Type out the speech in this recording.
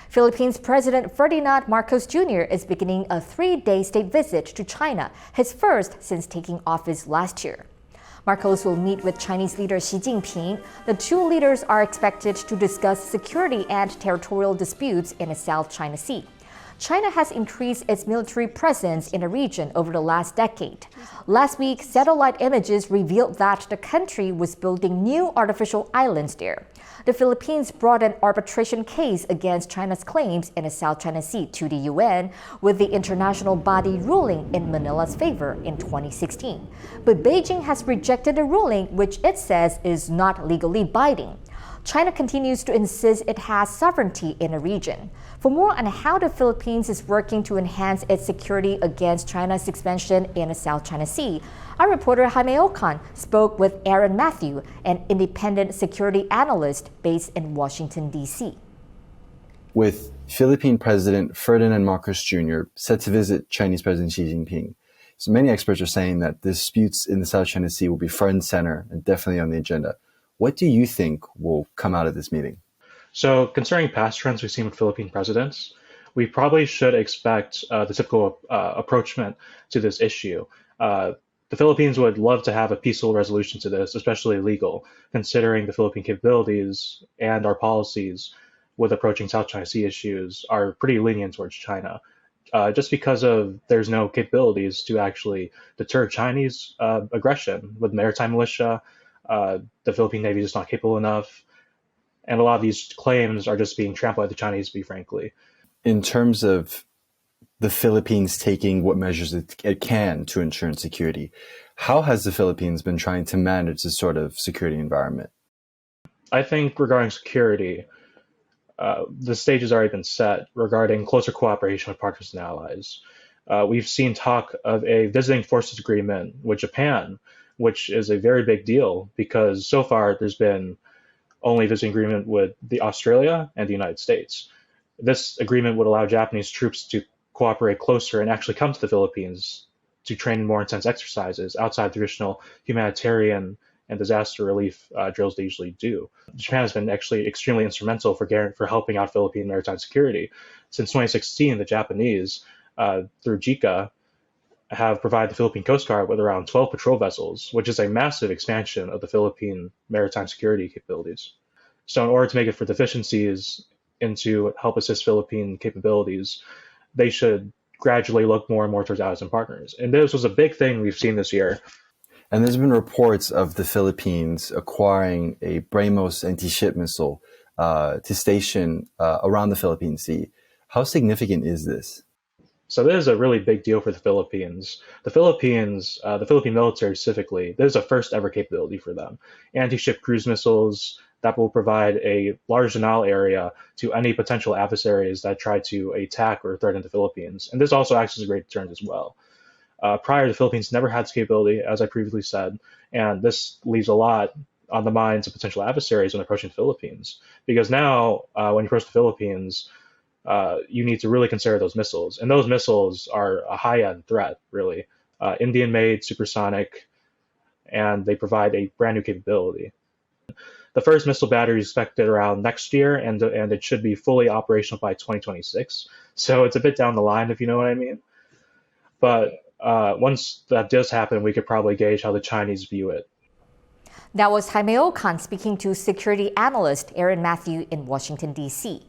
Philippines President Ferdinand Marcos Jr. is beginning a 3-day state visit to China, his first since taking office last year. Marcos will meet with Chinese leader Xi Jinping. The two leaders are expected to discuss security and territorial disputes in the South China Sea. China has increased its military presence in the region over the last decade. Last week, satellite images revealed that the country was building new artificial islands there. The Philippines brought an arbitration case against China's claims in the South China Sea to the UN, with the international body ruling in Manila's favor in 2016. But Beijing has rejected the ruling, which it says is not legally binding. China continues to insist it has sovereignty in the region. For more on how the Philippines is working to enhance its security against China's expansion in the South China Sea, our reporter Jaime Ocon spoke with Aaron Matthew, an independent security analyst based in Washington, D.C. With Philippine President Ferdinand Marcos Jr. set to visit Chinese President Xi Jinping, so many experts are saying that disputes in the South China Sea will be front and center and definitely on the agenda. What do you think will come out of this meeting? So concerning past trends we've seen with Philippine presidents, we probably should expect the typical approachment to this issue. The Philippines would love to have a peaceful resolution to this, especially legal, considering the Philippine capabilities and our policies with approaching South China Sea issues are pretty lenient towards China. Just because of there's no capabilities to actually deter Chinese aggression with maritime militia. The Philippine Navy is not capable enough. And a lot of these claims are just being trampled by the Chinese, to be frankly. In terms of the Philippines taking what measures it can to ensure security, how has the Philippines been trying to manage this sort of security environment? I think regarding security, the stage has already been set regarding closer cooperation with partners and allies. We've seen talk of a visiting forces agreement with Japan, which is a very big deal because so far there's been only visiting agreement with Australia and the United States. This agreement would allow Japanese troops to cooperate closer and actually come to the Philippines to train in more intense exercises outside traditional humanitarian and disaster relief drills they usually do. Japan has been actually extremely instrumental for helping out Philippine maritime security. Since 2016, the Japanese, through JICA, have provided the Philippine Coast Guard with around 12 patrol vessels, which is a massive expansion of the Philippine maritime security capabilities. So in order to make it for deficiencies and to help assist Philippine capabilities, they should gradually look more and more towards allies and partners. And this was a big thing we've seen this year. And there's been reports of the Philippines acquiring a BrahMos anti-ship missile to station around the Philippine Sea. How significant is this? So this is a really big deal for the Philippines. The Philippine military specifically, this is a first ever capability for them. Anti-ship cruise missiles that will provide a large denial area to any potential adversaries that try to attack or threaten the Philippines. And this also acts as a great deterrent as well. Prior, the Philippines never had this capability, as I previously said, and this leaves a lot on the minds of potential adversaries when approaching the Philippines. Because now, when you approach the Philippines, you need to really consider those missiles. And those missiles are a high-end threat, really. Indian-made, supersonic, and they provide a brand new capability. The first missile battery is expected around next year, and it should be fully operational by 2026. So it's a bit down the line, if you know what I mean. But once that does happen, we could probably gauge how the Chinese view it. That was Jaime Ocon speaking to security analyst Aaron Matthew in Washington, D.C.